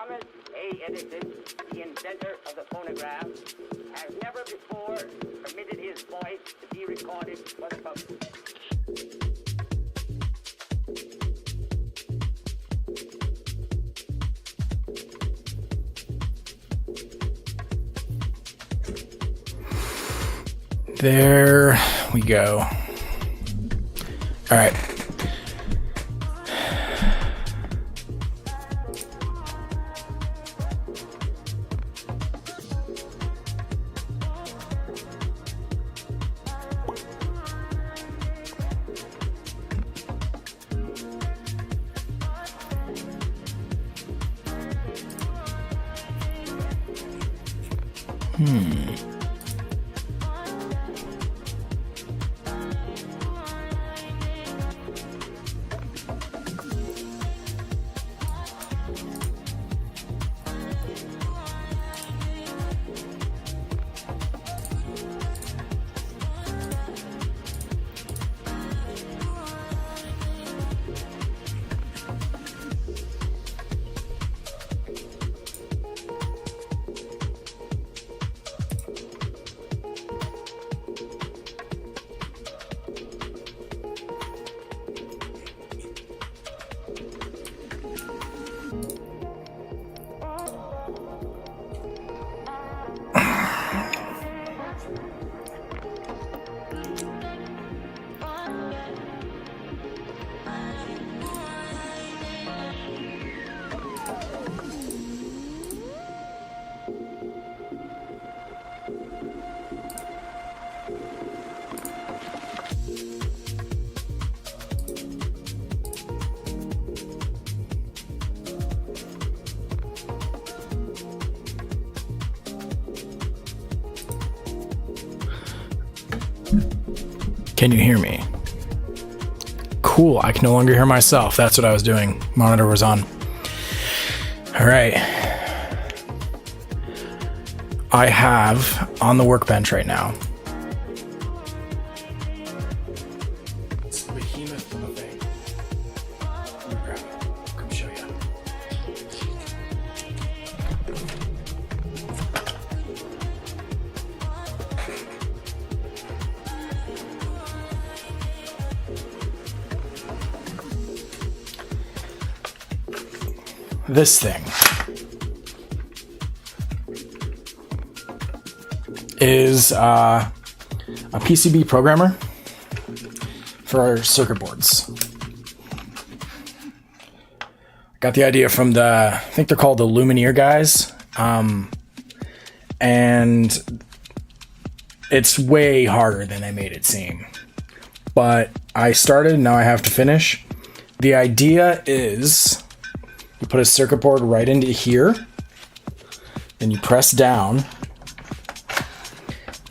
Thomas A. Edison, the inventor of the phonograph, has never before permitted his voice to be recorded for the public. There we go. All right. Can you hear me? Cool, I can no longer hear myself. That's what I was doing. Monitor was on. All right. I have on the workbench right now. It's a behemoth of a thing. Let me grab it. I'll come show you. This thing is a PCB programmer for our circuit boards. Got the idea from I think they're called the Lumineer guys. And it's way harder than they made it seem. But I started, now I have to finish. The idea is you put a circuit board right into here, then you press down,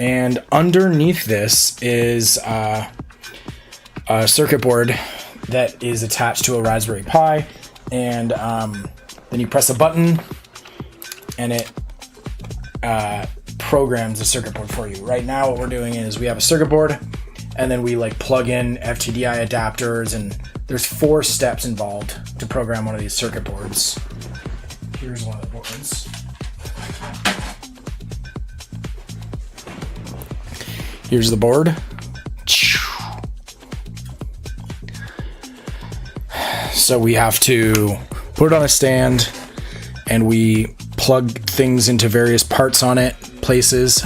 and underneath this is a circuit board that is attached to a Raspberry Pi, and then you press a button and it programs the circuit board for you. Right now what we're doing is we have a circuit board and then we like plug in FTDI adapters, and there's 4 steps involved to program one of these circuit boards. Here's one of the boards. Here's the board. So we have to put it on a stand and we plug things into various parts on it, places.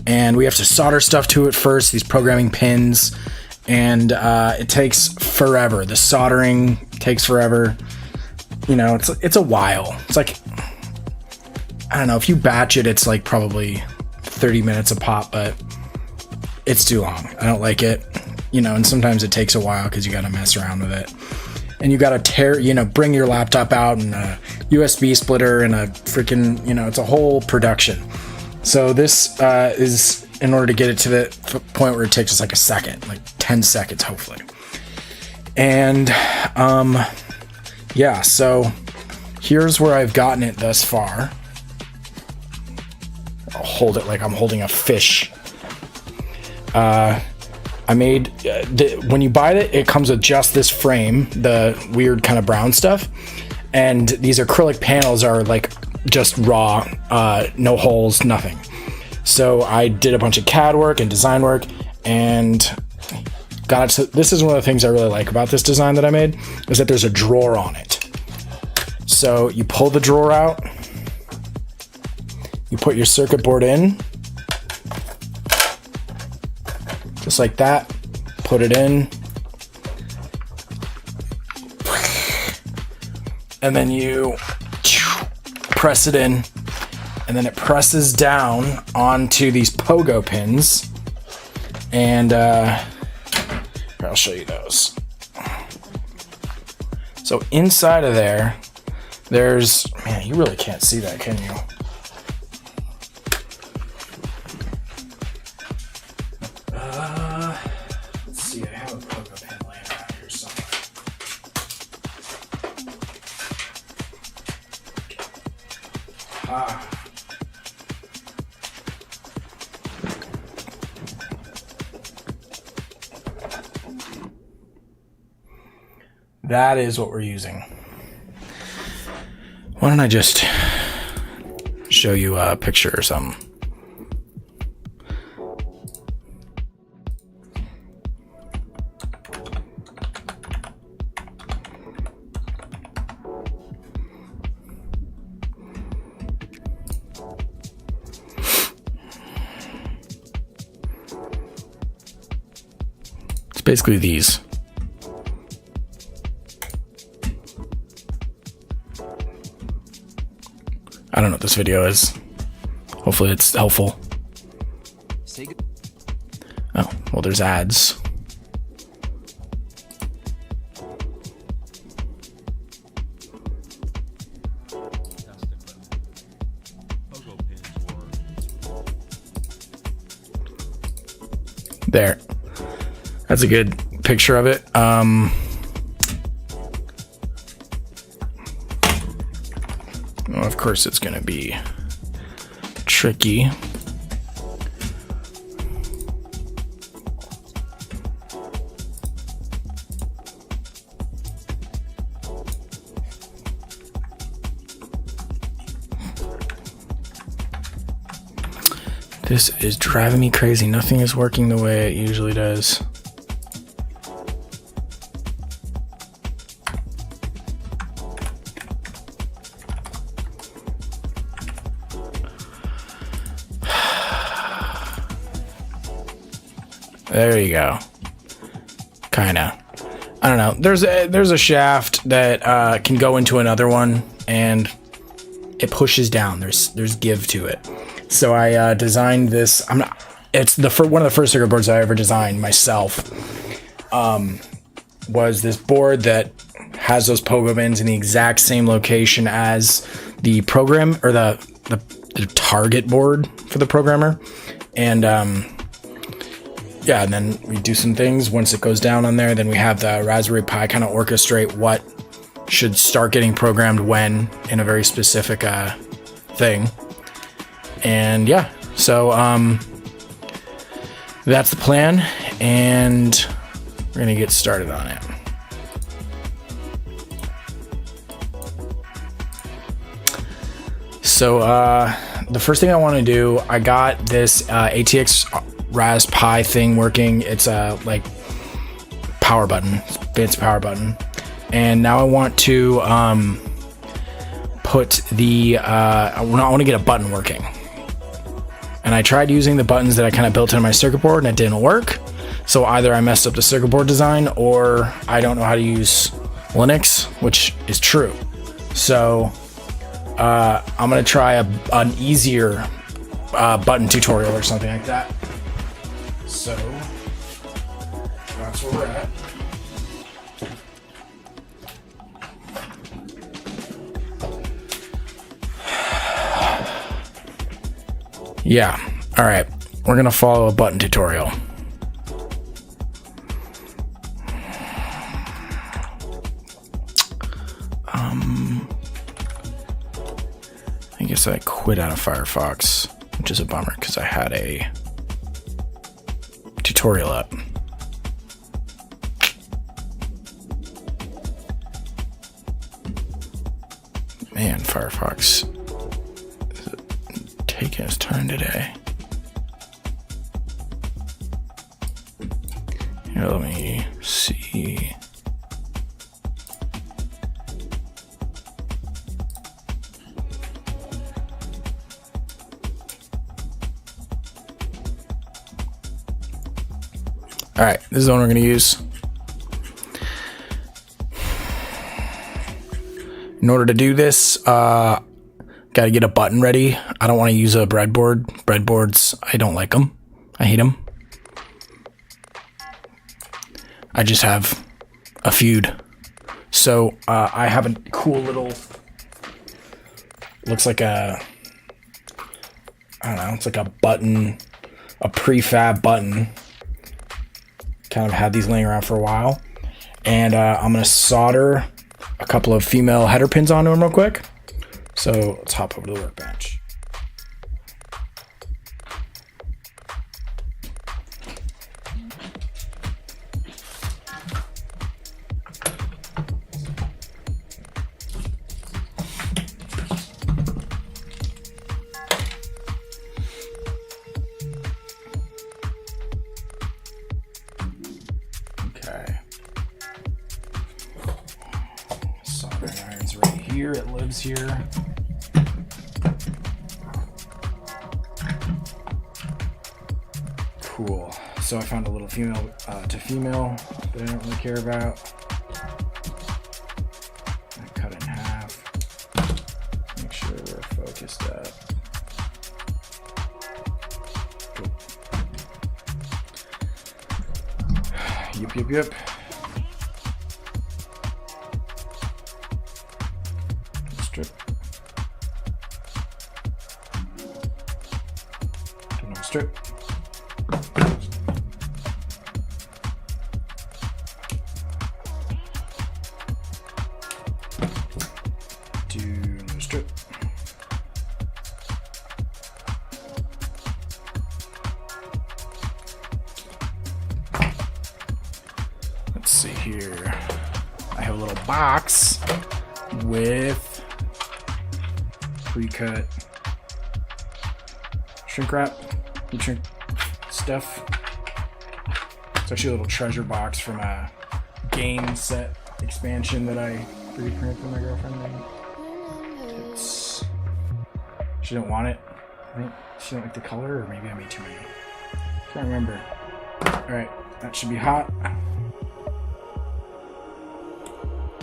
And we have to solder stuff to it first, these programming pins. And it takes forever. The soldering takes forever. You know, it's a while. It's like, I don't know, if you batch it, it's like probably 30 minutes a pop, but it's too long. I don't like it. You know, and sometimes it takes a while because you got to mess around with it. And you got to bring your laptop out and a USB splitter and a freaking, it's a whole production. So this is in order to get it to the point where it takes us like a second, like 10 seconds, hopefully. And yeah, so here's where I've gotten it thus far. I'll hold it like I'm holding a fish. I made, when you buy it, it comes with just this frame, the weird kind of brown stuff. And these acrylic panels are like just raw, no holes, nothing. So I did a bunch of CAD work and design work and got it to, this is one of the things I really like about this design that I made, is that there's a drawer on it. So you pull the drawer out, you put your circuit board in, just like that, put it in, and then you press it in, and then it presses down onto these pogo pins, and here, I'll show you those. So inside of there, there's, man, you really can't see that, can you? Let's see, I have a pogo pin laying around here somewhere. That is what we're using. Why don't I just show you a picture or something? It's basically these. I don't know what this video is. Hopefully it's helpful. Oh, well, there's ads. There. That's a good picture of it. Well, of course it's going to be tricky. This is driving me crazy. Nothing is working the way it usually does. There you go. Kinda. I don't know. There's a shaft that can go into another one, and it pushes down. There's give to it. So I designed this. It's one of the first circuit boards I ever designed myself. Was this board that has those pogo pins in the exact same location as the program, or the target board for the programmer, and yeah, and then we do some things. Once it goes down on there, then we have the Raspberry Pi kind of orchestrate what should start getting programmed when in a very specific thing. And yeah, so that's the plan, and we're gonna get started on it. So the first thing I want to do, I got this ATX Ras Pi thing working. It's a like power button, fancy power button, and now I want to put the I want to get a button working. And I tried using the buttons that I kind of built into my circuit board, and it didn't work. So either I messed up the circuit board design, or I don't know how to use Linux, which is true. So I'm gonna try an easier button tutorial or something like that. So that's where we're at. Yeah, all right, we're gonna follow a button tutorial. I guess I quit out of Firefox, which is a bummer because I had a tutorial up. Man, Firefox is taking his turn today. Here, let me see. All right, this is the one we're going to use. In order to do this, got to get a button ready. I don't want to use a breadboard. Breadboards, I don't like them. I hate them. I just have a feud. So I have a cool little, looks like a, I don't know, it's like a button, a prefab button. Kind of had these laying around for a while. And I'm going to solder a couple of female header pins onto them real quick. So let's hop over to the workbench. Okay. Soldering iron's right here. It lives here. Cool. So I found a little female to female that I don't really care about. I cut it in half. Make sure we're focused up. Cool. Yep. Strip. Another strip. Do another strip. Let's see here. I have a little box with pre-cut shrink wrap, heat shrink stuff. It's actually a little treasure box from a game set expansion that I 3D printed for my girlfriend. She didn't want it. I think she didn't like the color, or maybe I made too many. Can't remember. All right, that should be hot.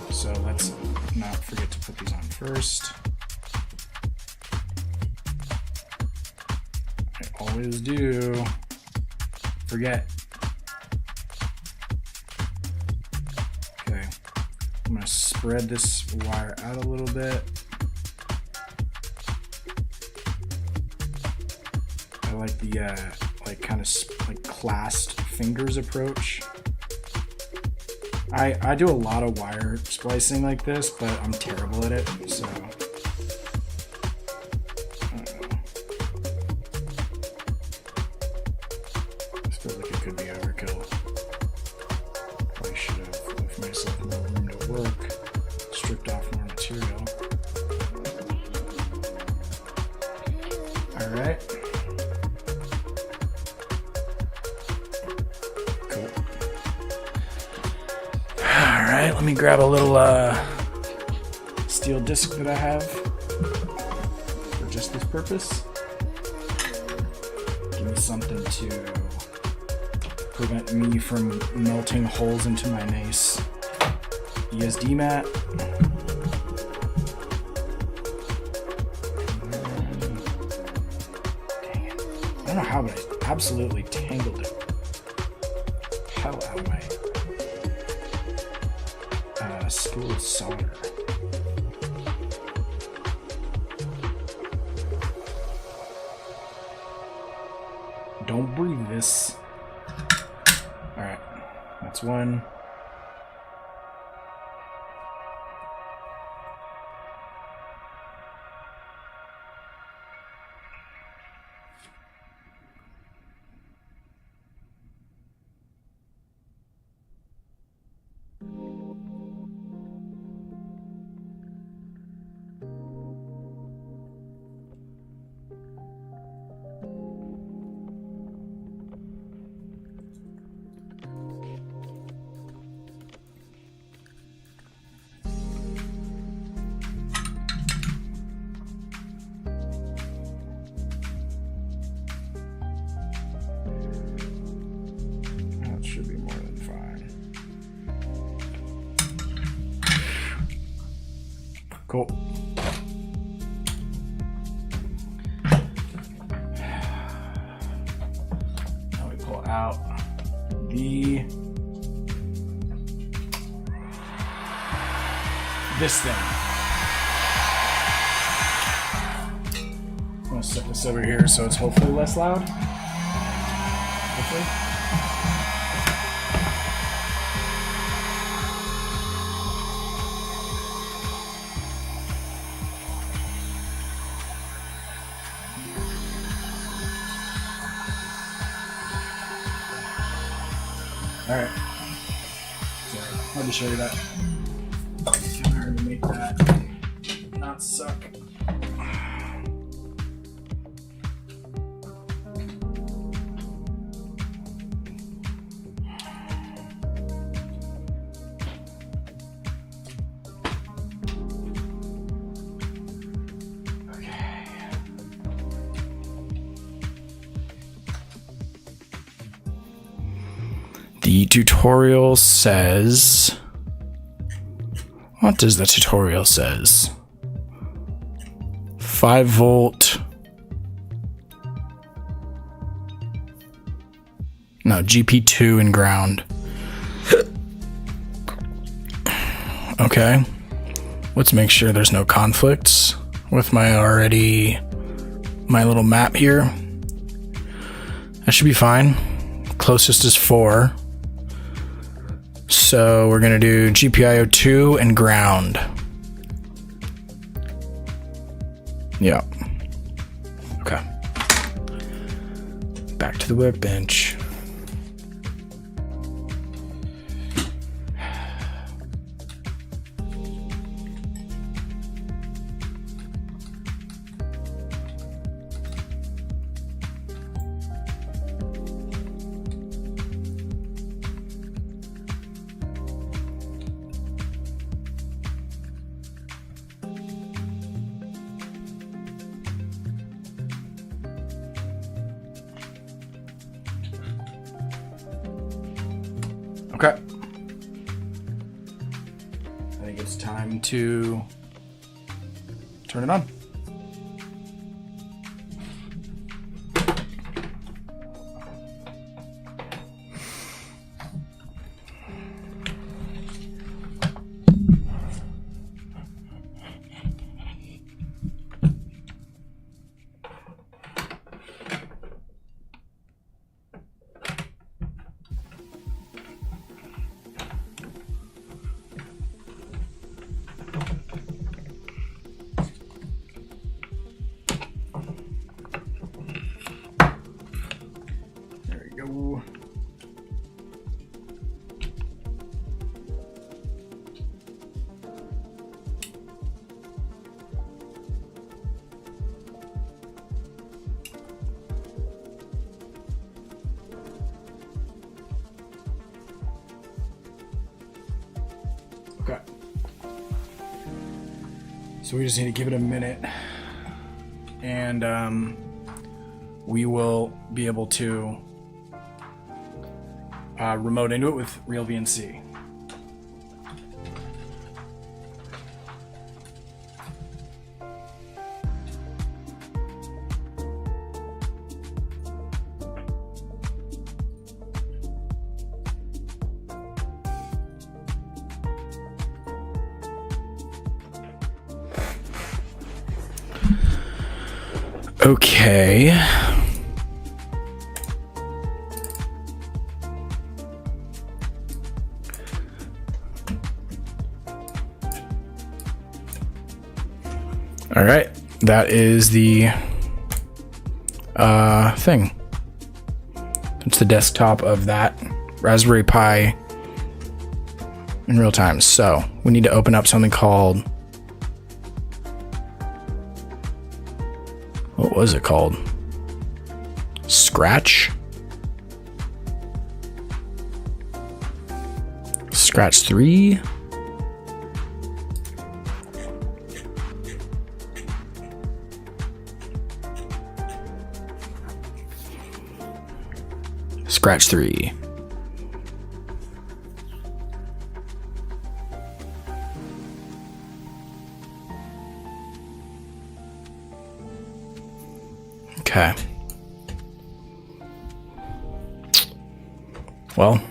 So let's not forget to put these on first. I always do. Forget. Okay. I'm gonna spread this wire out a little bit. I like the like kind of like clasped fingers approach. I do a lot of wire splicing like this, but I'm terrible at it, so I don't know. This feels like it could be overkill. Probably should have left myself more room to work, stripped off more material. All right. Cool. All right, let me grab a little steel disc that I have for just this purpose. Give me something to prevent me from melting holes into my nice ESD mat. Dang it. I don't know how, but I absolutely tangled it. Hell out of my spool of solder. Don't breathe this. Alright, that's one. Cool. Now we pull out this thing. I'm gonna set this over here so it's hopefully less loud. Hopefully. Alright. Sorry, hard to show you that. It's kind of hard to make that not suck. The tutorial says... What does the tutorial says? 5 volt... No, GP2 and ground. Okay. Let's make sure there's no conflicts with my little map here. That should be fine. Closest is 4. So we're going to do GPIO 2 and ground. Yeah. Okay. Back to the workbench. Okay. I think it's time to turn it on. Go. Okay. So we just need to give it a minute, and we will be able to remote into it with real VNC. Okay. All right, that is the thing. It's the desktop of that Raspberry Pi in real time. So we need to open up something called, what was it called? Scratch? Scratch 3? Scratch 3. Okay. Well,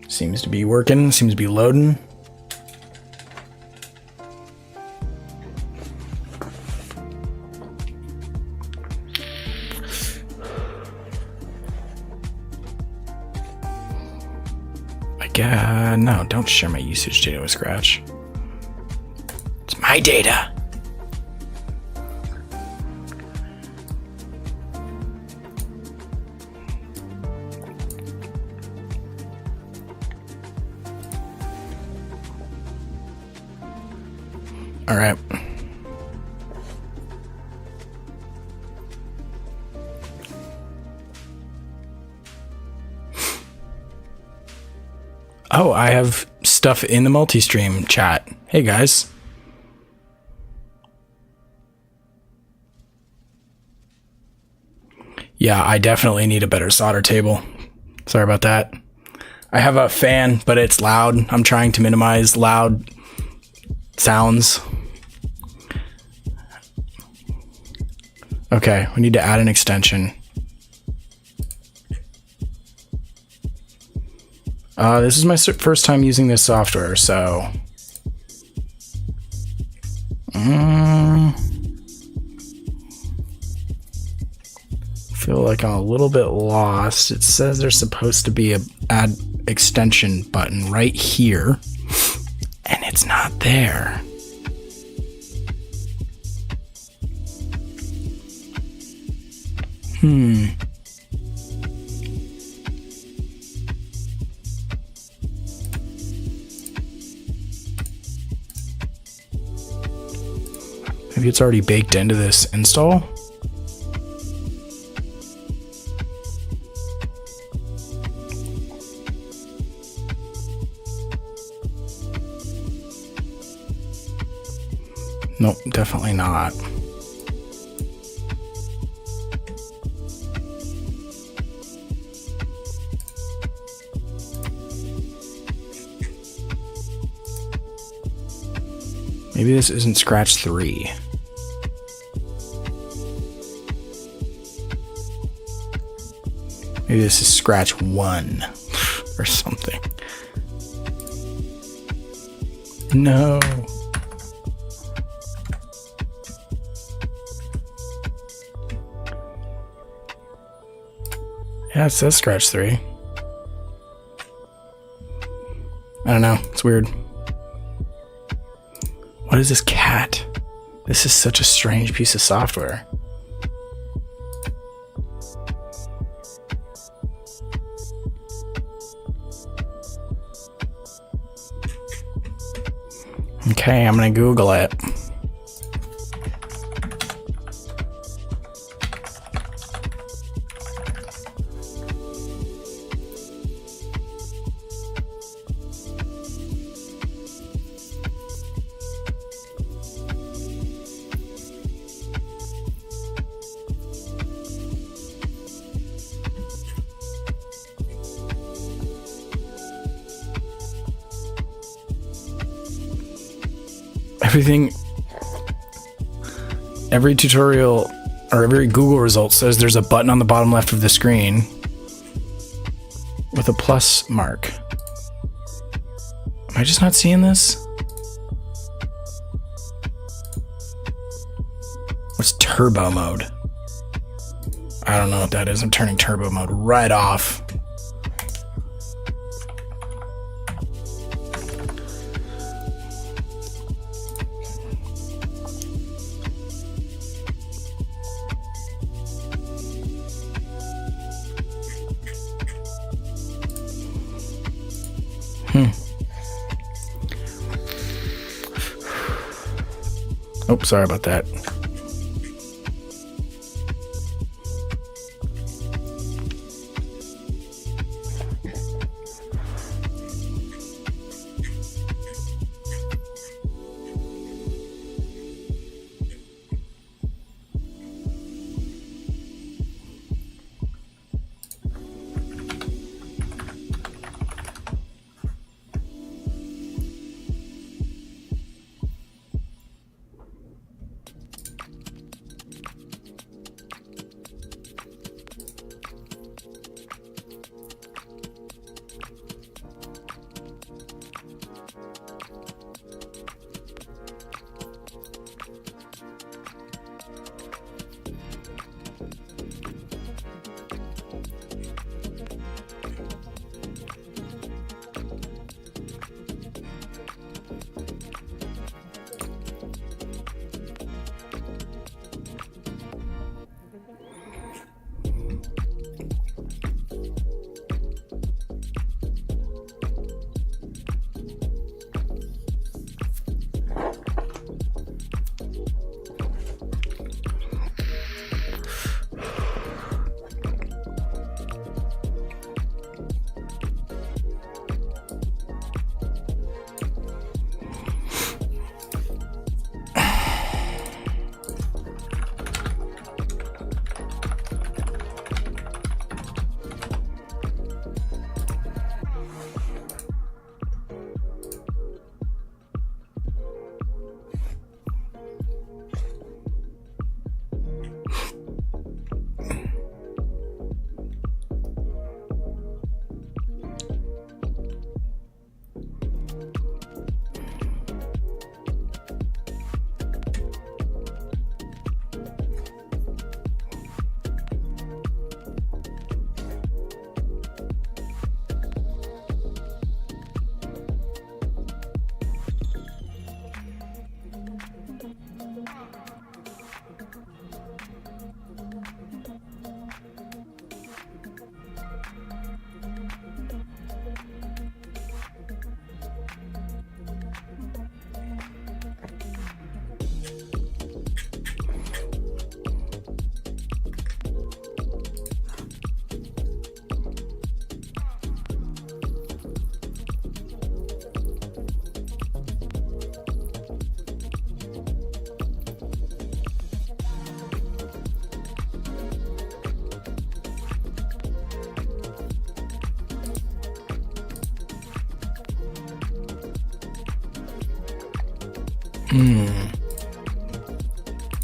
seems to be working, seems to be loading. No, don't share my usage data with Scratch. It's my data. All right. Oh, I have stuff in the multi-stream chat. Hey, guys. Yeah, I definitely need a better solder table. Sorry about that. I have a fan, but it's loud. I'm trying to minimize loud sounds. Okay, we need to add an extension. This is my first time using this software, so... feel like I'm a little bit lost. It says there's supposed to be a add extension button right here, and it's not there. Maybe it's already baked into this install. Nope, definitely not. Maybe this isn't Scratch 3. Maybe this is Scratch 1 or something. No. Yeah, it says Scratch 3. I don't know. It's weird. What is this cat? This is such a strange piece of software. Okay, I'm gonna Google it. Every tutorial or every Google result says there's a button on the bottom left of the screen with a plus mark. Am I just not seeing this? What's turbo mode? I don't know what that is. I'm turning turbo mode right off. Oh, sorry about that.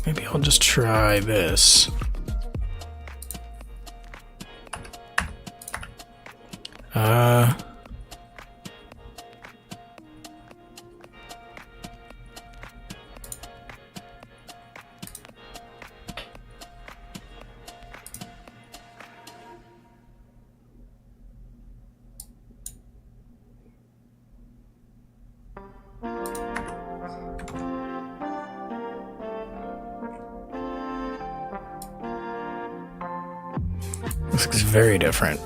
Maybe I'll just try this. This looks very different.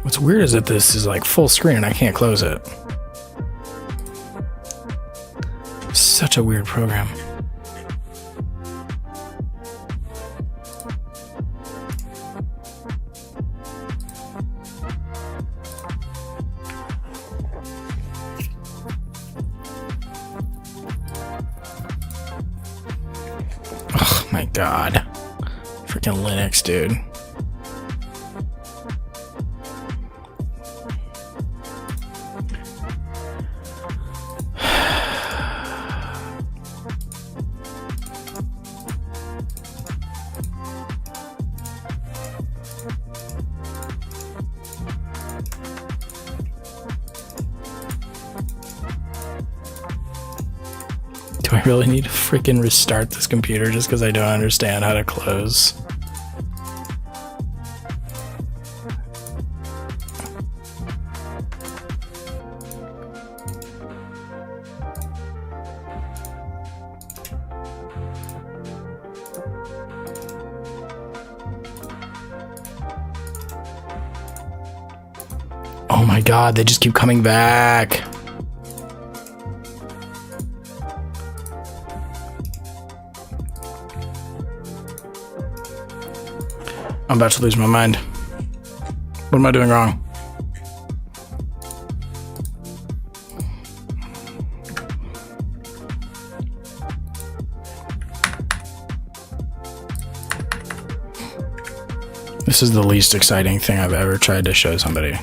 What's weird is that this is like full screen and I can't close it. Such a weird program. Oh my god. Freaking Linux, dude. Do I really need to freaking restart this computer just because I don't understand how to close? Oh my god, they just keep coming back. I'm about to lose my mind. What am I doing wrong? This is the least exciting thing I've ever tried to show somebody.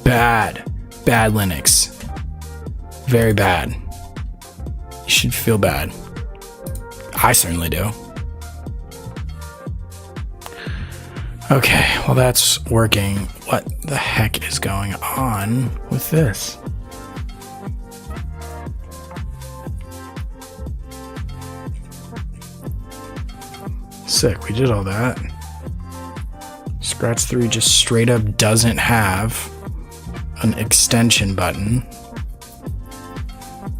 Bad. Bad Linux. Very bad. You should feel bad. I certainly do. Okay, well that's working. What the heck is going on with this? Sick, we did all that. Scratch 3 just straight up doesn't have an extension button.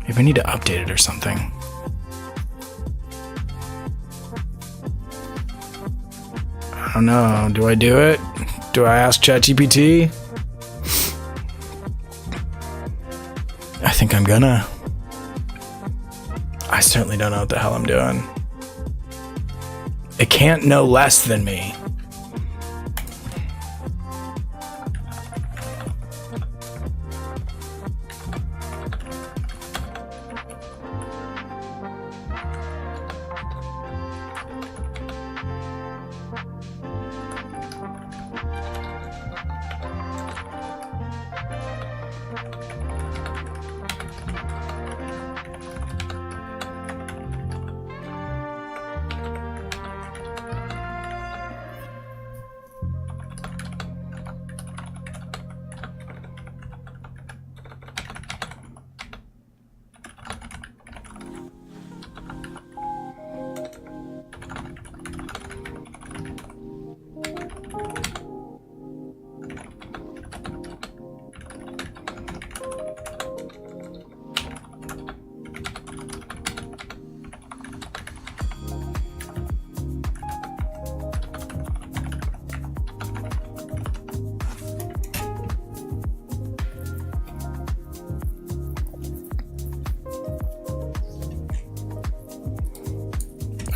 Maybe I need to update it or something. I don't know. Do I do it? Do I ask ChatGPT? I think I'm gonna. I certainly don't know what the hell I'm doing. It can't know less than me.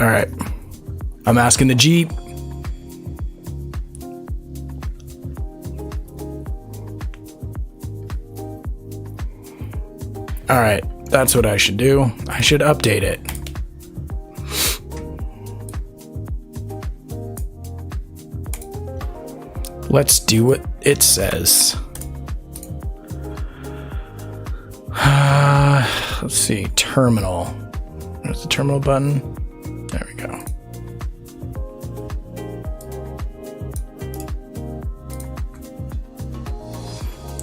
All right. I'm asking the Jeep. All right. That's what I should do. I should update it. Let's do what it says. Let's see. Terminal. There's the terminal button. There we go.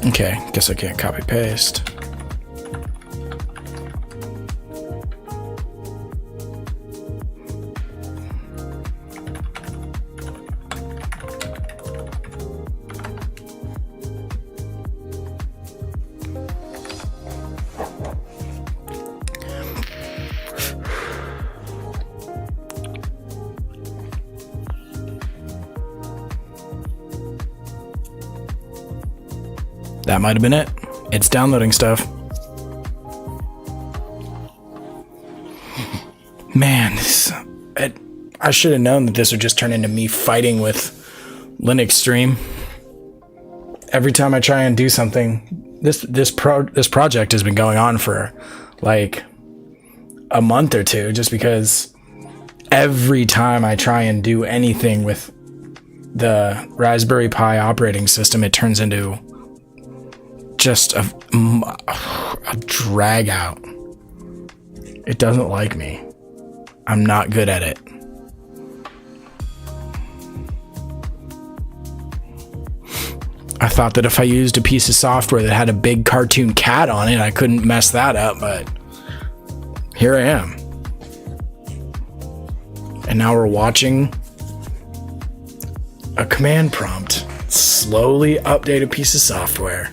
Okay. Guess I can't copy paste. That might have been it. It's downloading stuff. Man, I should have known that this would just turn into me fighting with Linux Stream. Every time I try and do something, this project has been going on for like a month or two, just because every time I try and do anything with the Raspberry Pi operating system, it turns into just a drag out. It doesn't like me. I'm not good at it. I thought that if I used a piece of software that had a big cartoon cat on it, I couldn't mess that up, but here I am. And now we're watching a command prompt slowly update a piece of software.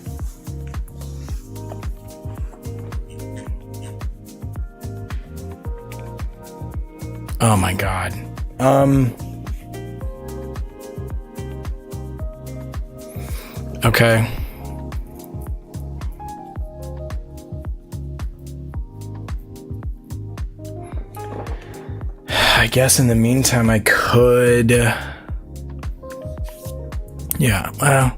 Oh my God. Okay. I guess in the meantime I could... Yeah, well...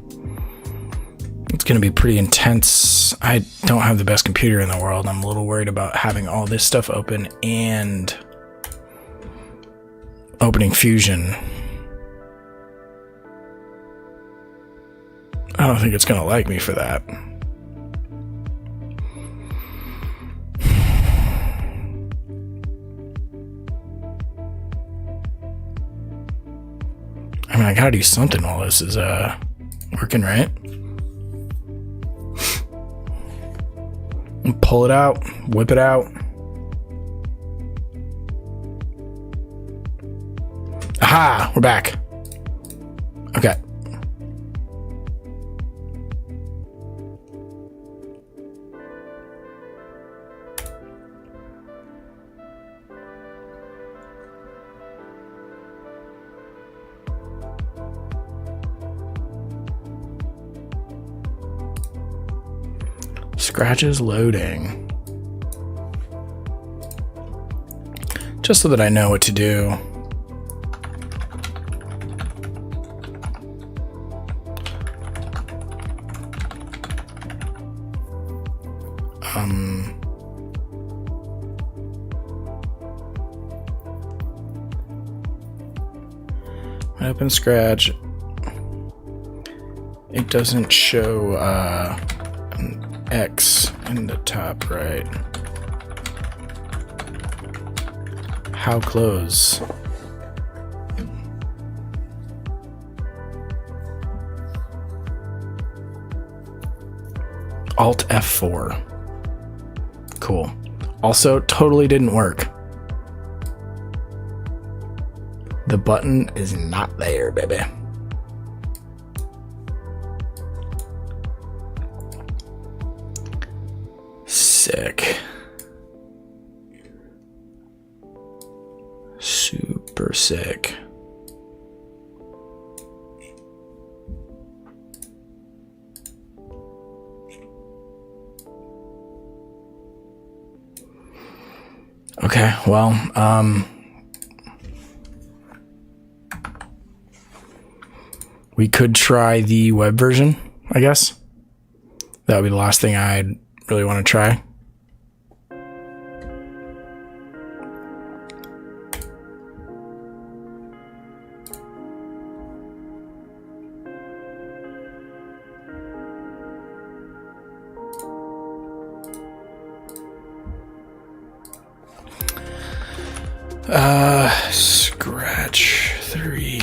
It's gonna be pretty intense. I don't have the best computer in the world. I'm a little worried about having all this stuff open and... opening Fusion. I don't think it's gonna like me for that. I mean, I gotta do something while this is working, right? Pull it out, whip it out. Aha! We're back. Okay. Scratch is loading. Just so that I know what to do. Open Scratch. It doesn't show an X in the top right. How close? Alt F4. Cool. Also, totally didn't work. The button is not there, baby. Sick. Super sick. Okay, well, we could try the web version, I guess. That would be the last thing I'd really want to try. Scratch 3.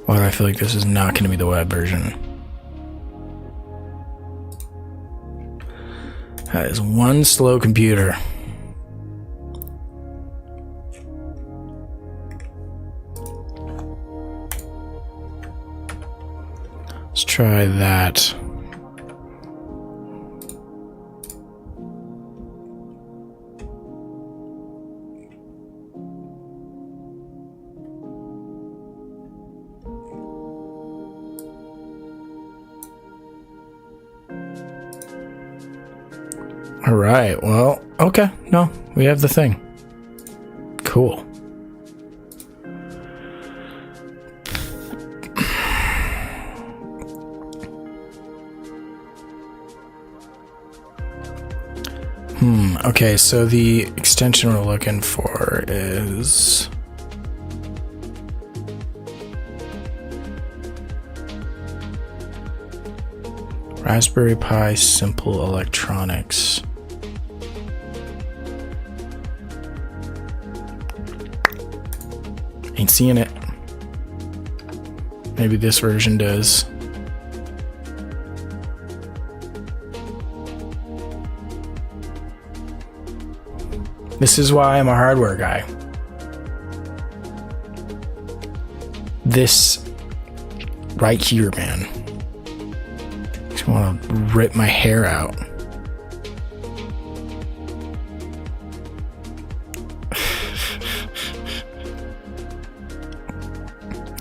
Why do I feel like this is not going to be the web version? That is one slow computer. Let's try that. All right, well, okay, no, we have the thing. Cool. Okay, so the extension we're looking for is... Raspberry Pi Simple Electronics. Ain't seeing it. Maybe this version does. This is why I'm a hardware guy. This right here, man. I just want to rip my hair out.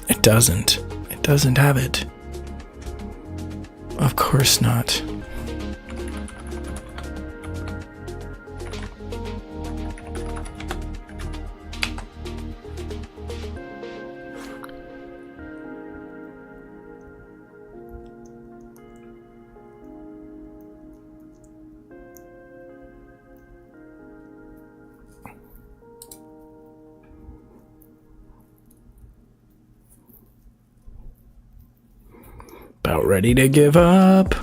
It doesn't. It doesn't have it. Of course not. About ready to give up.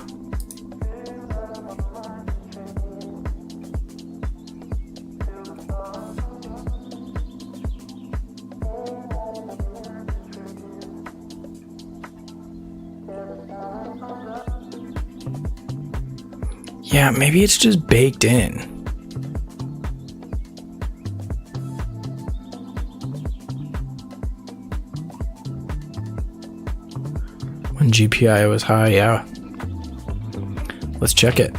Yeah, maybe it's just baked in. When GPI was high, yeah. Let's check it.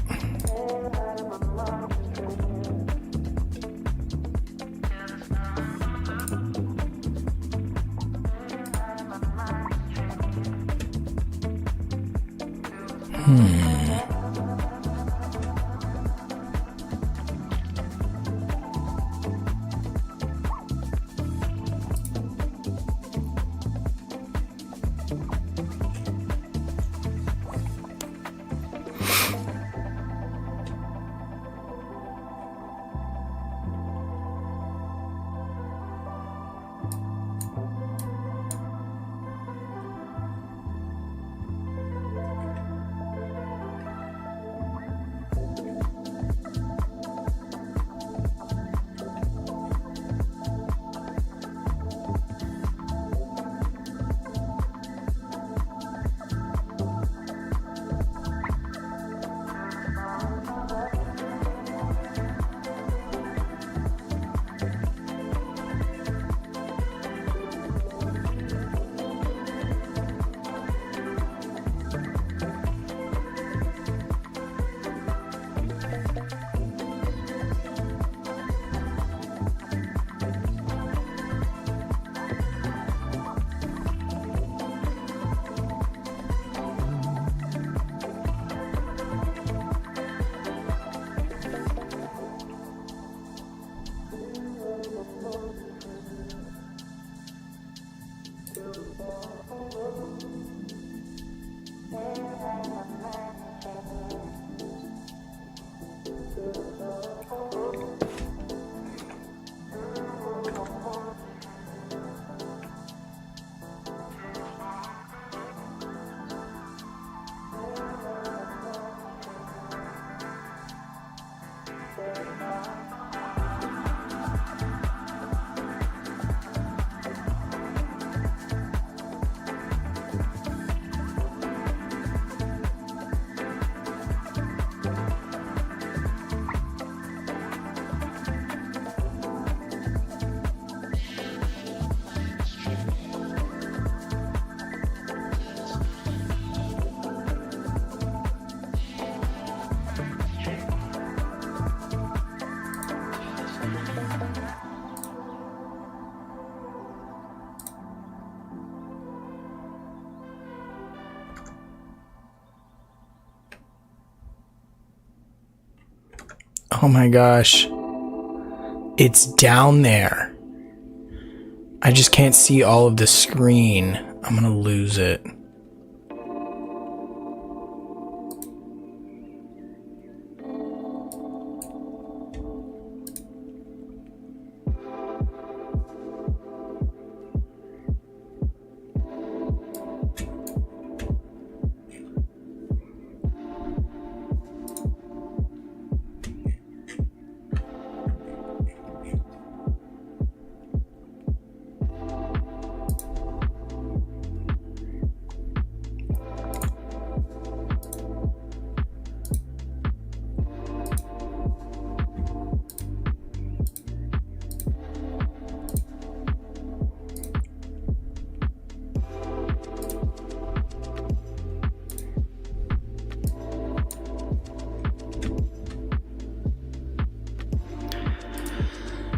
Oh my gosh. It's down there. I just can't see all of the screen. I'm gonna lose it.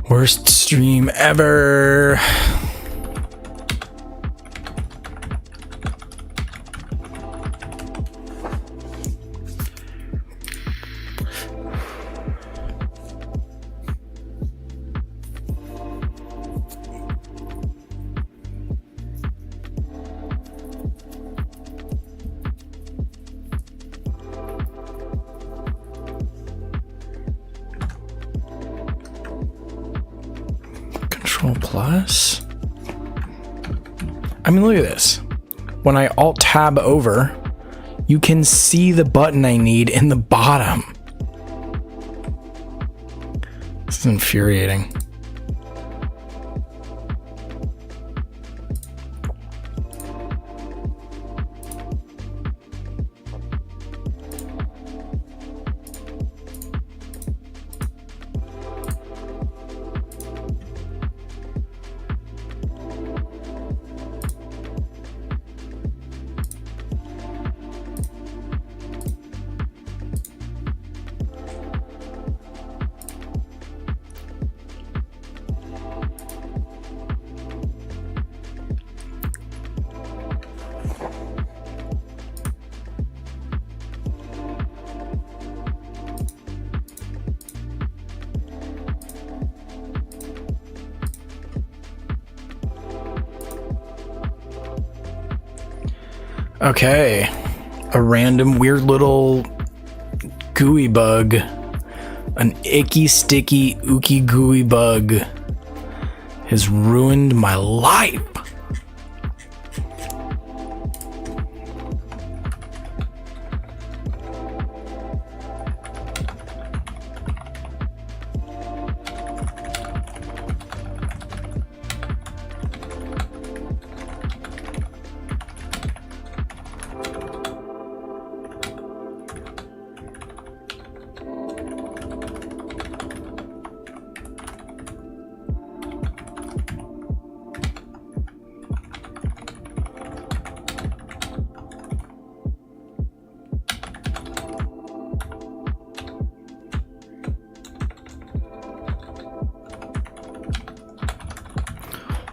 Worst stream ever. Control plus. I mean, look at this. When I alt tab over, you can see the button I need in the bottom. This is infuriating. Okay, a random weird little gooey bug, an icky, sticky, ooky, gooey bug has ruined my life.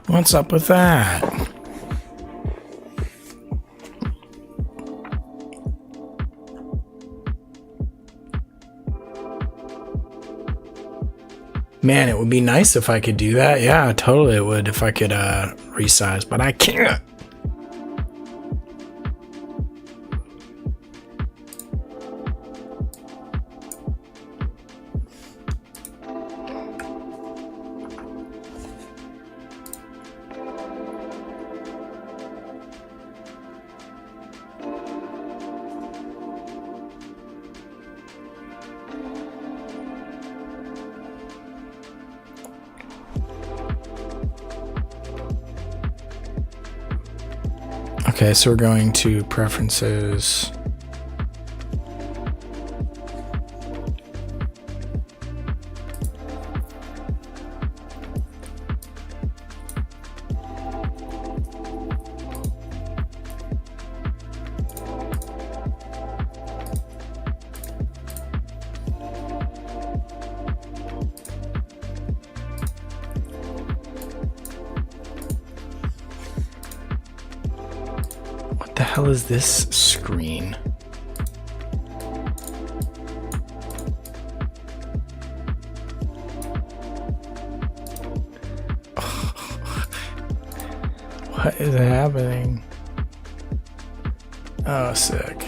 What's up with that? Man, it would be nice if I could do that. Yeah, totally it would if I could resize, but I can't. Okay, so we're going to preferences. What the hell is this screen? What is happening? Oh, sick.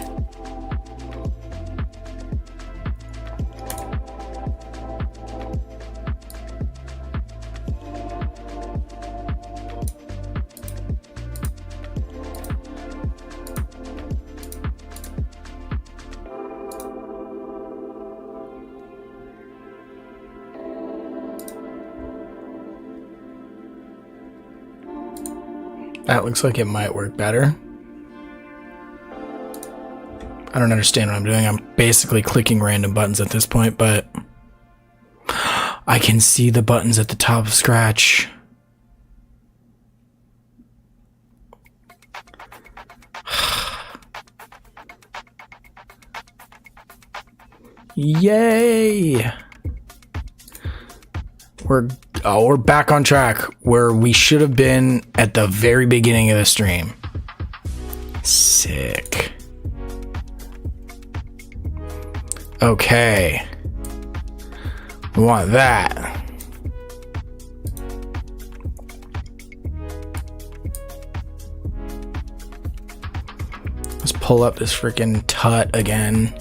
That looks like it might work better. I don't understand what I'm doing. I'm basically clicking random buttons at this point, but I can see the buttons at the top of Scratch. Yay! We're back on track where we should have been at the very beginning of the stream. Sick. Okay. We want that. Let's pull up this freaking tut again.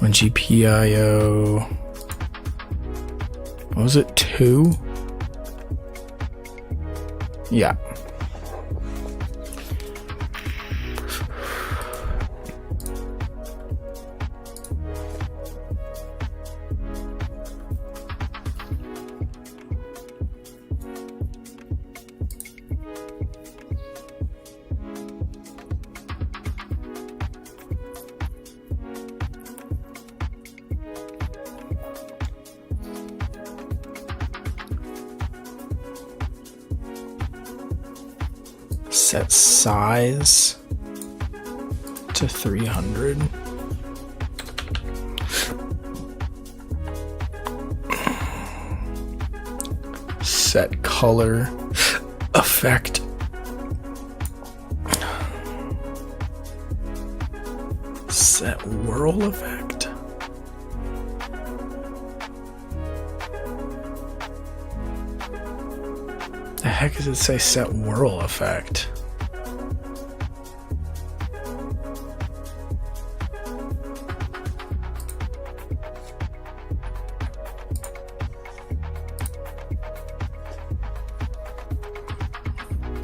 One GPIO. What was it? 2? Yeah. Set size to 300. Set color effect. Set whirl effect. The heck does it say set whirl effect?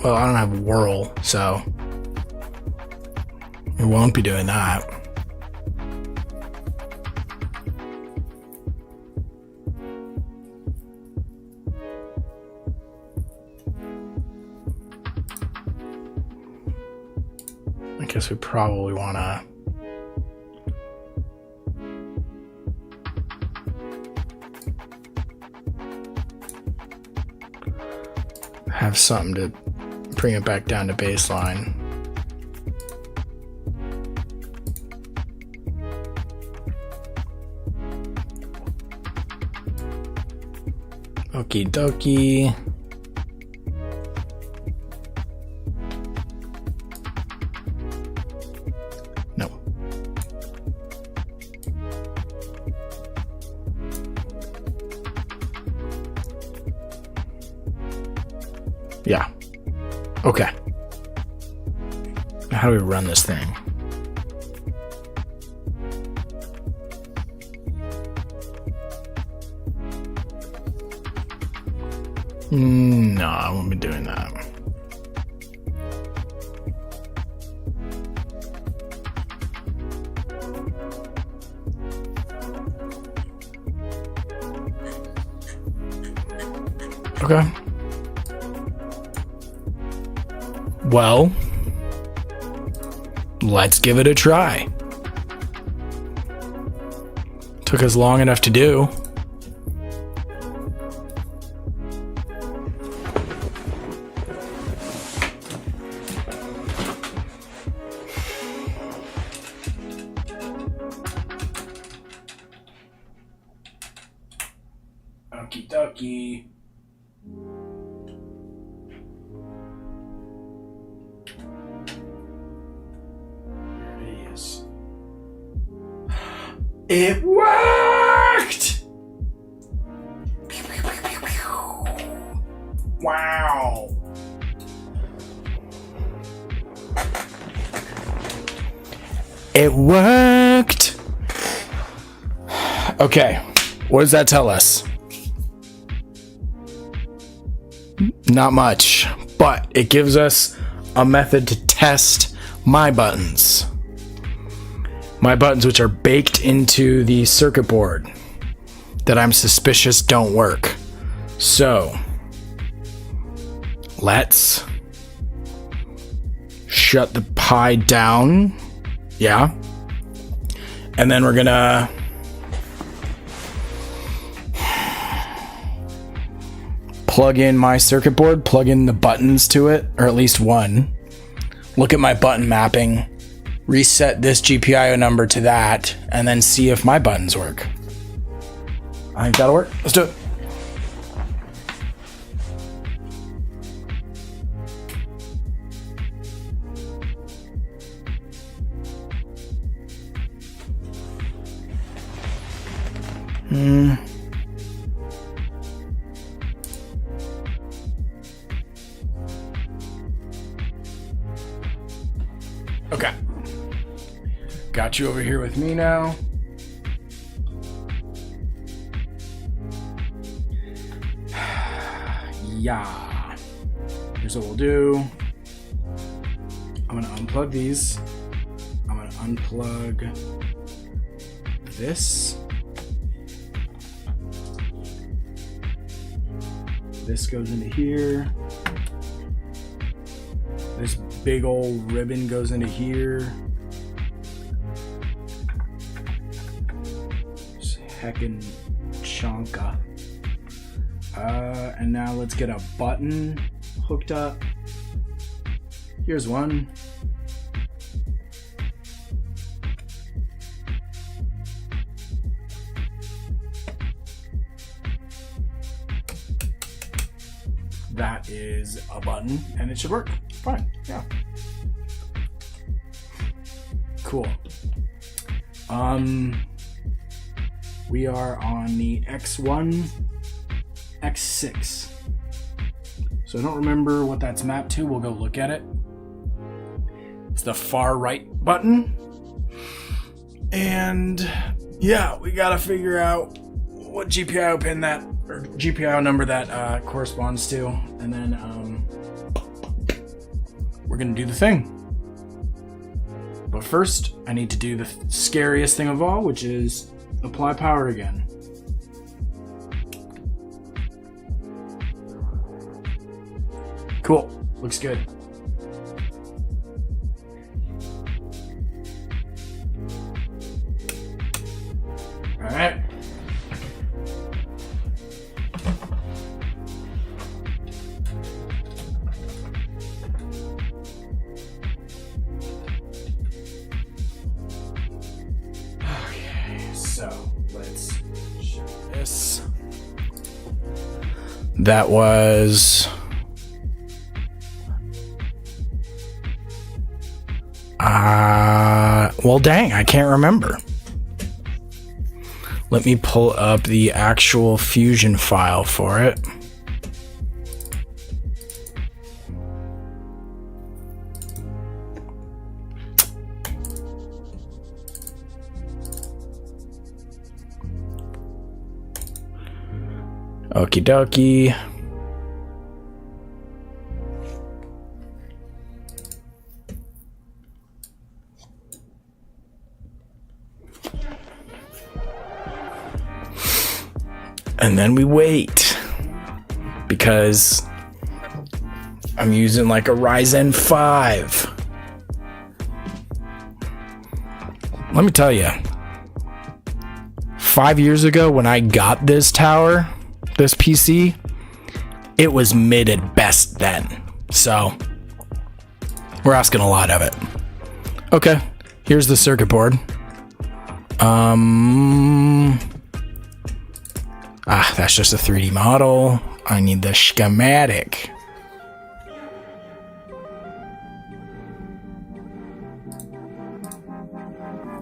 Well, I don't have whirl, so we won't be doing that. I guess we probably want to have something to bring it back down to baseline. Okie dokie. No. Yeah. Okay. Now how do we run this thing? No, I won't be doing that. Okay. Well, let's give it a try. Took us long enough to do. dokie. There it is. It worked! Wow. It worked. Okay, what does that tell us? Not much, but it gives us a method to test my buttons. My buttons, which are baked into the circuit board that I'm suspicious don't work. So, let's shut the Pi down. Yeah. And then we're gonna plug in my circuit board, plug in the buttons to it, or at least one. Look at my button mapping, reset this GPIO number to that, and then see if my buttons work. I think that'll work. Let's do it. Okay. Got you over here with me now. Yeah. Here's what we'll do. I'm gonna unplug these. I'm gonna unplug this. This goes into here. This big old ribbon goes into here. This heckin' chonka. And now let's get a button hooked up. Here's one. That is a button, and it should work. Fine, yeah. Cool. We are on the X1, X6. So I don't remember what that's mapped to. We'll go look at it. It's the far right button. And yeah, we gotta figure out what GPIO pin that, or GPIO number that corresponds to, and then we're gonna do the thing. But first, I need to do the scariest thing of all, which is apply power again. Cool, looks good. All right. So let's show this. That was well, dang, I can't remember. Let me pull up the actual Fusion file for it. Okie dokie. And then we wait, because I'm using like a Ryzen 5. Let me tell you, 5 years ago when I got this tower, this PC, it was mid at best then. So we're asking a lot of it. Okay, here's the circuit board. Ah, that's just a 3D model. I need the schematic.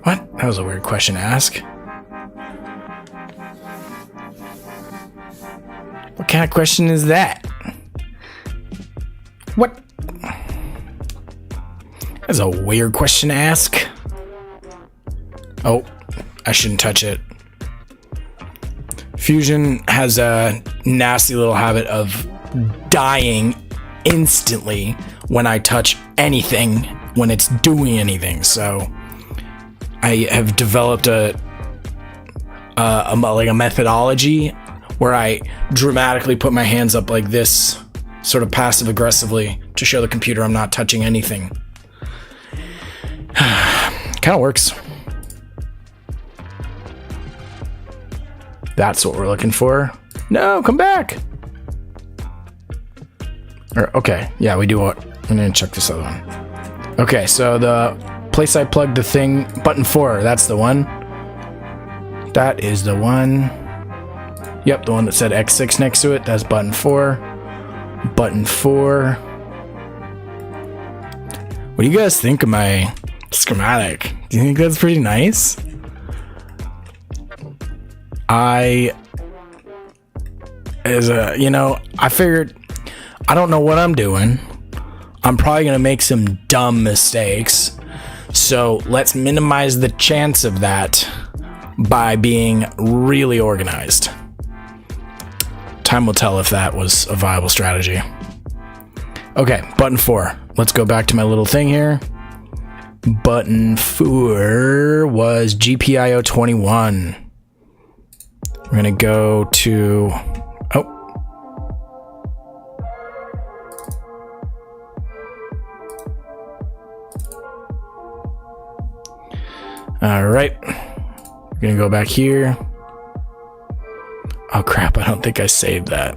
What? That was a weird question to ask. What kind of question is that? What? That's a weird question to ask. Oh, I shouldn't touch it. Fusion has a nasty little habit of dying instantly when I touch anything, when it's doing anything. So I have developed a methodology where I dramatically put my hands up like this, sort of passive aggressively, to show the computer I'm not touching anything. Kind of works. That's what we're looking for. No, come back. Okay, yeah, we do what? I'm gonna check this other one. Okay, so the place I plugged the thing, button 4, that's the one. That is the one. Yep, the one that said X6 next to it, that's button 4. Button 4. What do you guys think of my schematic? Do you think that's pretty nice? I figured, I don't know what I'm doing. I'm probably going to make some dumb mistakes. So let's minimize the chance of that by being really organized. Time will tell if that was a viable strategy. Okay, button 4. Let's go back to my little thing here. Button 4 was GPIO 21. We're going to go to... Oh. All right. We're going to go back here. Oh, crap. I don't think I saved that.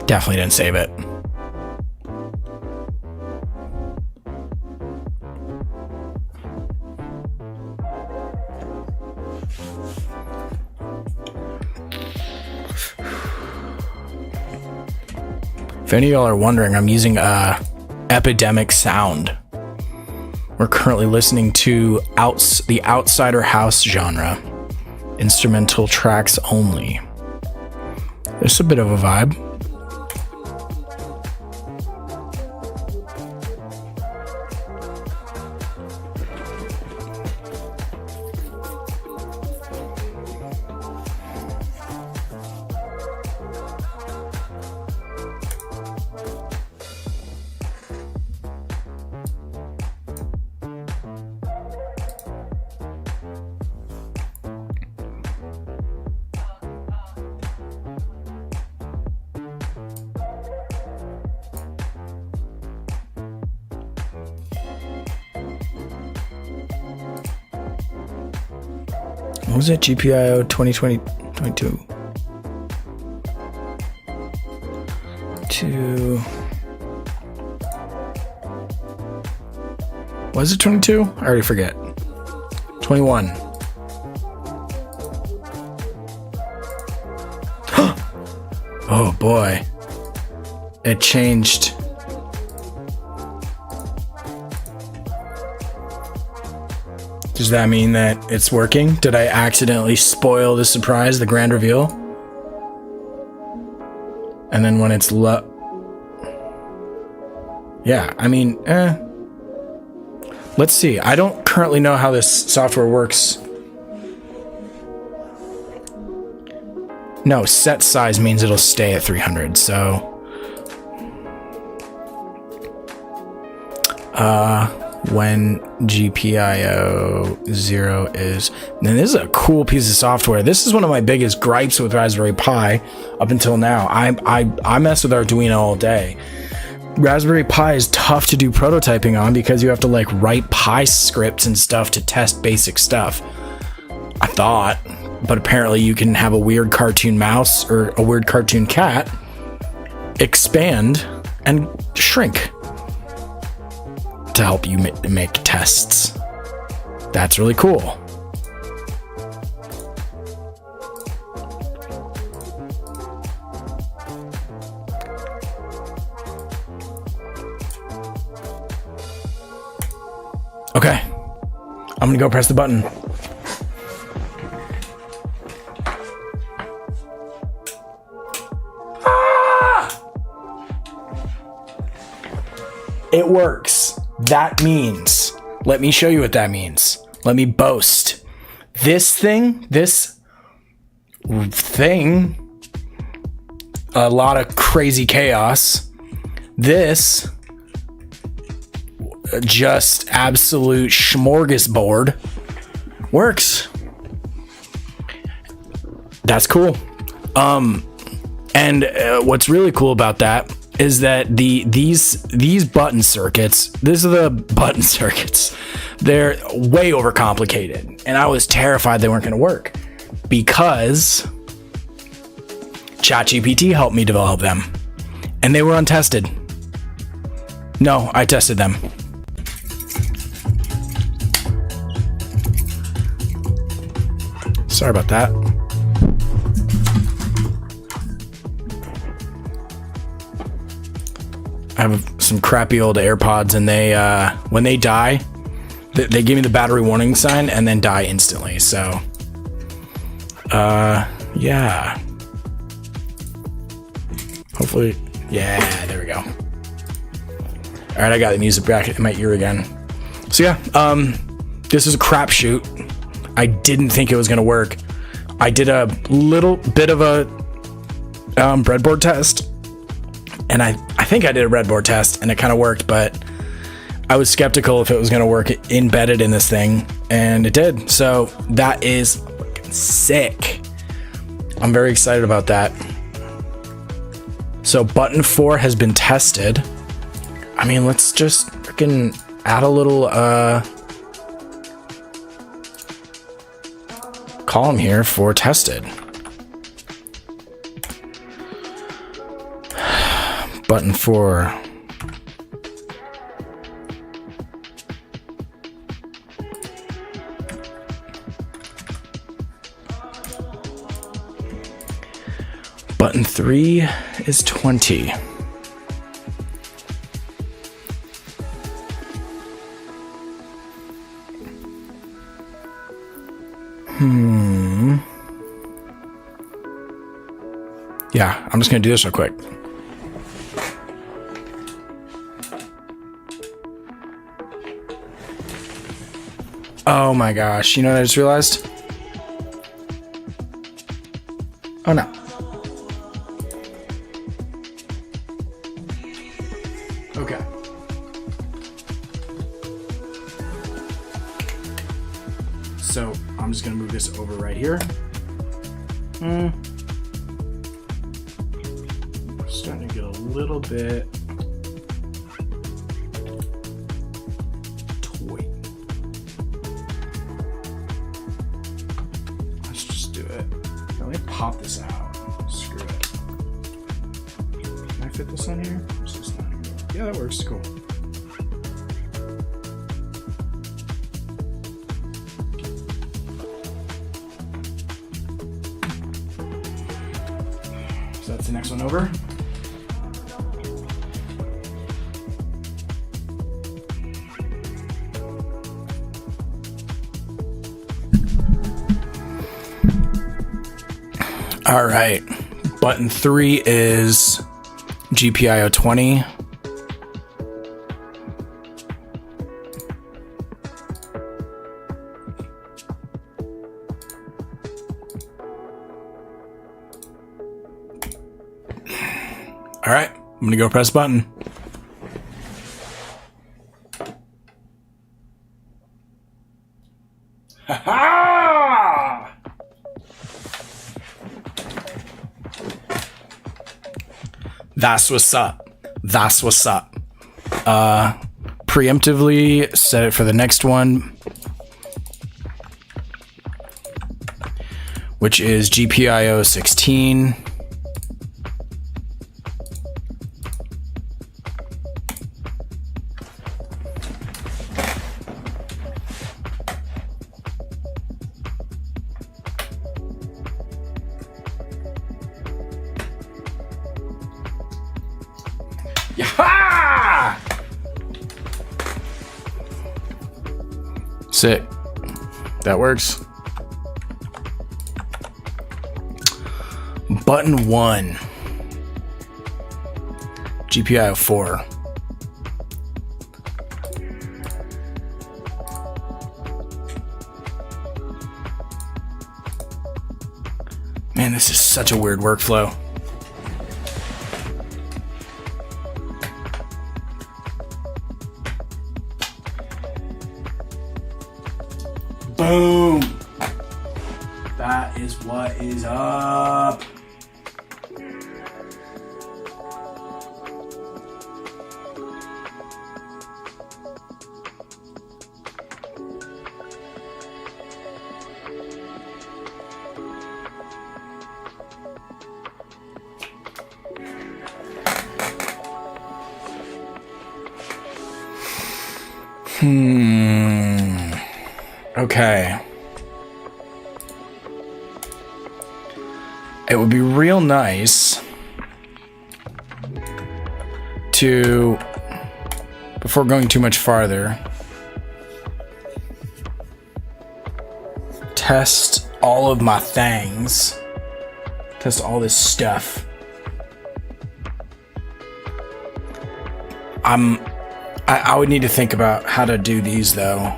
Definitely didn't save it. If any of y'all are wondering, I'm using Epidemic Sound. We're currently listening to the Outsider House genre. Instrumental tracks only. There's a bit of a vibe. What was it? GPIO 2022. Was it 22? I already forget. 21. Oh boy. It changed. Does that mean that it's working? Did I accidentally spoil the surprise, the grand reveal? And then when it's yeah, I mean, let's see. I don't currently know how this software works. No, set size means it'll stay at 300, so... when GPIO 0 is... Then this is a cool piece of software. This is one of my biggest gripes with Raspberry Pi up until now. I mess with Arduino all day. Raspberry Pi is tough to do prototyping on because you have to like write Pi scripts and stuff to test basic stuff. I thought, but apparently you can have a weird cartoon mouse or a weird cartoon cat expand and shrink to help you make tests. That's really cool. Okay. I'm gonna go press the button. It works. That means, let me show you what that means. Let me boast. This thing, a lot of crazy chaos. This, just absolute smorgasbord, works. That's cool. And what's really cool about that is that these button circuits, these are the button circuits. They're way overcomplicated, and I was terrified they weren't going to work because ChatGPT helped me develop them, and they were untested. No, I tested them. Sorry about that. I have some crappy old AirPods, and they, when they die, they give me the battery warning sign and then die instantly. So, yeah. Hopefully, yeah, there we go. All right, I got the music back in my ear again. So yeah, this is a crapshoot. I didn't think it was gonna work. I did a little bit of a breadboard test, and I think I did a breadboard test, and it kind of worked, but I was skeptical if it was gonna work embedded in this thing, and it did. So that is fucking sick. I'm very excited about that. So button 4 has been tested. I mean, let's just freaking add a little column here for tested. Button 4. Button 3 is 20. Yeah, I'm just gonna do this real quick. Oh my gosh, you know what I just realized? Oh no. Okay. So I'm just gonna move this over right here. Starting to get a little bit toy. Let's just do it. Let me pop this out. Screw it. Can I fit this on here? It's just not here. Yeah, that works. Cool. So that's the next one over. All right, button 3 is GPIO 20. All right, I'm gonna go press button. Ha-ha! That's what's up. That's what's up. Preemptively set it for the next one, which is GPIO 16. Yaha! Sick. That works. Button 1. GPIO 4. Man, this is such a weird workflow. Boom! That is what is up. Okay. It would be real nice to, before going too much farther, test all of my things. Test all this stuff. I would need to think about how to do these though.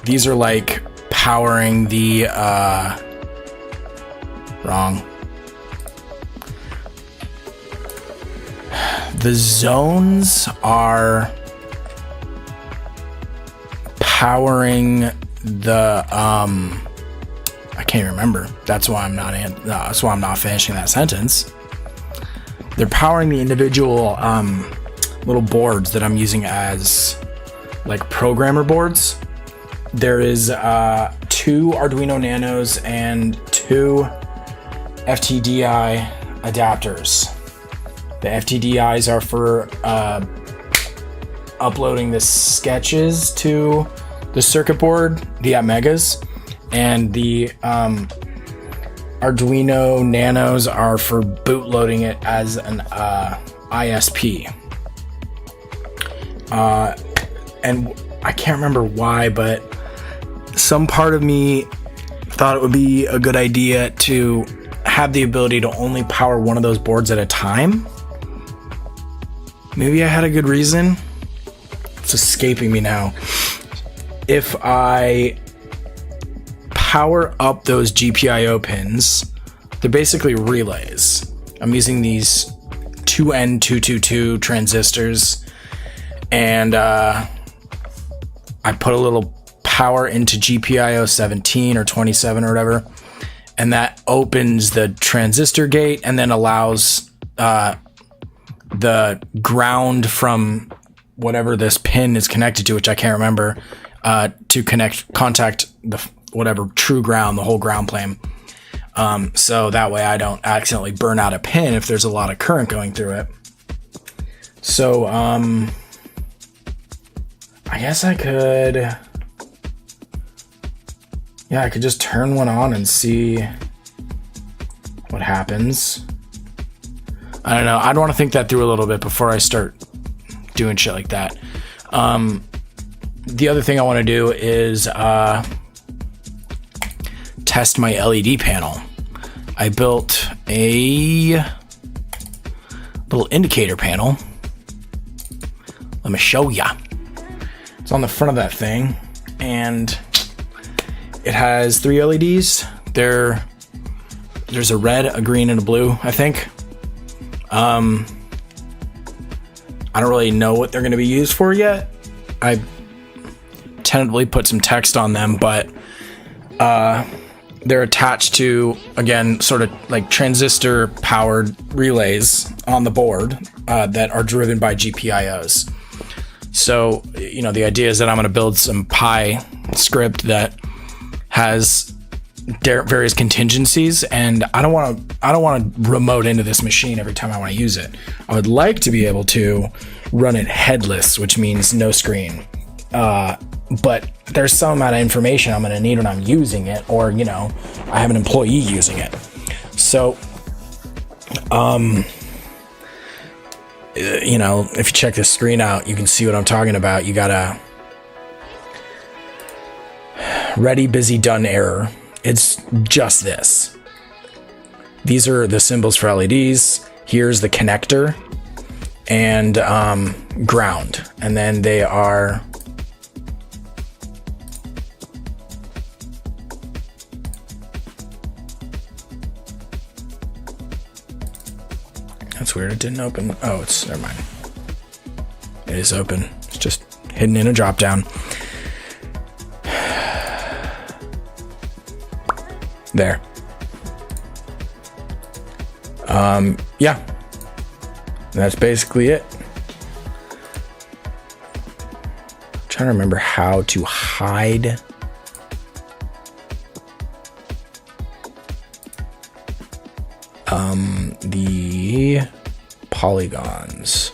These are like powering the wrong. The zones are powering the I can't remember. That's why I'm not finishing that sentence. They're powering the individual little boards that I'm using as like programmer boards. There is 2 Arduino Nanos and 2 FTDI adapters. The FTDIs are for uploading the sketches to the circuit board, the Megas, and the Arduino Nanos are for bootloading it as an ISP. And I can't remember why, but some part of me thought it would be a good idea to have the ability to only power one of those boards at a time. Maybe I had a good reason. It's escaping me now. If I power up those GPIO pins, they're basically relays. I'm using these 2N222 transistors, and I put a little power into GPIO 17 or 27 or whatever, and that opens the transistor gate and then allows the ground from whatever this pin is connected to, which I can't remember, to contact the whatever true ground, the whole ground plane. So that way I don't accidentally burn out a pin if there's a lot of current going through it. So I guess I could just turn one on and see what happens. I don't know. I'd want to think that through a little bit before I start doing shit like that. The other thing I want to do is test my LED panel. I built a little indicator panel. Let me show ya. It's on the front of that thing, and it has 3 LEDs. There's a red, a green, and a blue, I think. I don't really know what they're going to be used for yet. I tentatively put some text on them, but they're attached to, again, sort of like transistor powered relays on the board that are driven by GPIOs. So, the idea is that I'm going to build some Pi script that has various contingencies, and I don't want to remote into this machine every time I want to use it. I would like to be able to run it headless, which means no screen. But there's some amount of information I'm going to need when I'm using it, or I have an employee using it. So you know, if you check this screen out, you can see what I'm talking about. You got a ready, busy, done error. It's just this. These are the symbols for LEDs. Here's the connector and ground. And then they are that's weird. It didn't open. Oh, it's never mind. It is open. It's just hidden in a drop down. There. Yeah. That's basically it. I'm trying to remember how to hide the polygons.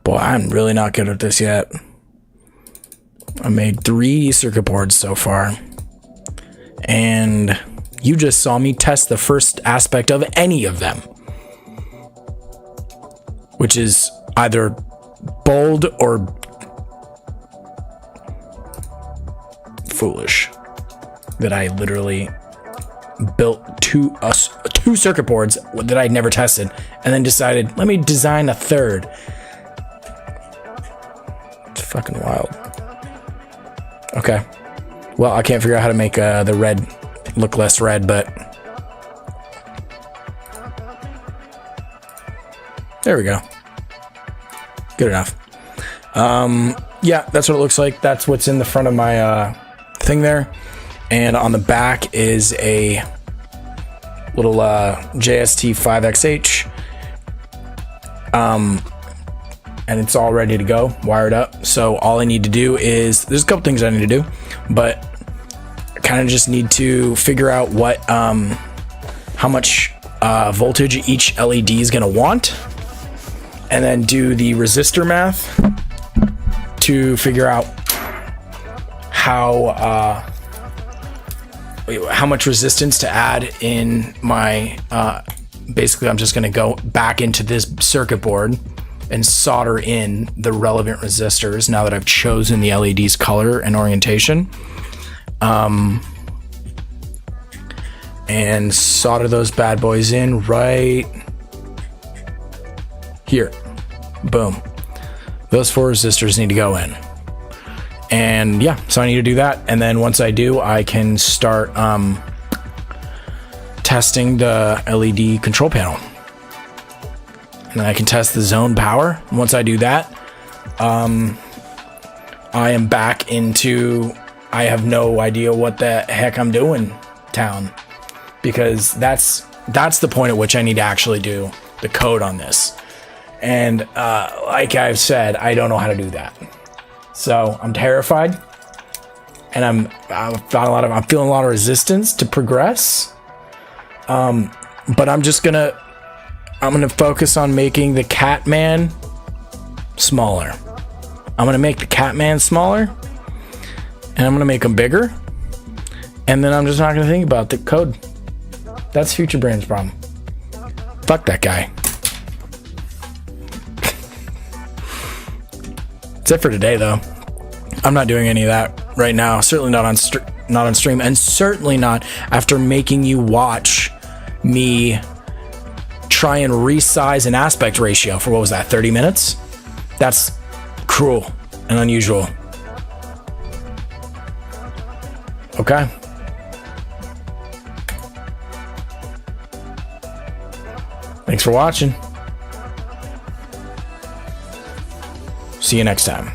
Boy, I'm really not good at this yet. I made 3 circuit boards so far. And you just saw me test the first aspect of any of them. Which is either bold or foolish. That I literally built two circuit boards that I'd never tested and then decided, let me design a third. It's fucking wild. Okay. Well, I can't figure out how to make the red look less red, but there we go. Good enough. Yeah, that's what it looks like. That's what's in the front of my thing there. And on the back is a little JST 5XH. And it's all ready to go, wired up. So all I need to do is, there's a couple things I need to do, but I kind of just need to figure out what, how much voltage each LED is going to want, and then do the resistor math to figure out how much resistance to add in my, basically I'm just going to go back into this circuit board and solder in the relevant resistors now that I've chosen the LED's color and orientation. And solder those bad boys in right here. Boom. Those 4 resistors need to go in. And yeah, so I need to do that. And then once I do, I can start testing the LED control panel. And then I can test the zone power. And once I do that, I am back into, I have no idea what the heck I'm doing town. Because that's the point at which I need to actually do the code on this. And like I've said, I don't know how to do that. So I'm terrified, and I'm feeling a lot of resistance to progress. But I'm gonna focus on making the Catman smaller. I'm gonna make the Catman smaller, and I'm gonna make them bigger. And then I'm just not gonna think about the code. That's Future Brain's problem. Fuck that guy. That's it for today, though. I'm not doing any of that right now. Certainly not on stream, and certainly not after making you watch me try and resize an aspect ratio for, what was that, 30 minutes? That's cruel and unusual. Okay. Thanks for watching. See you next time.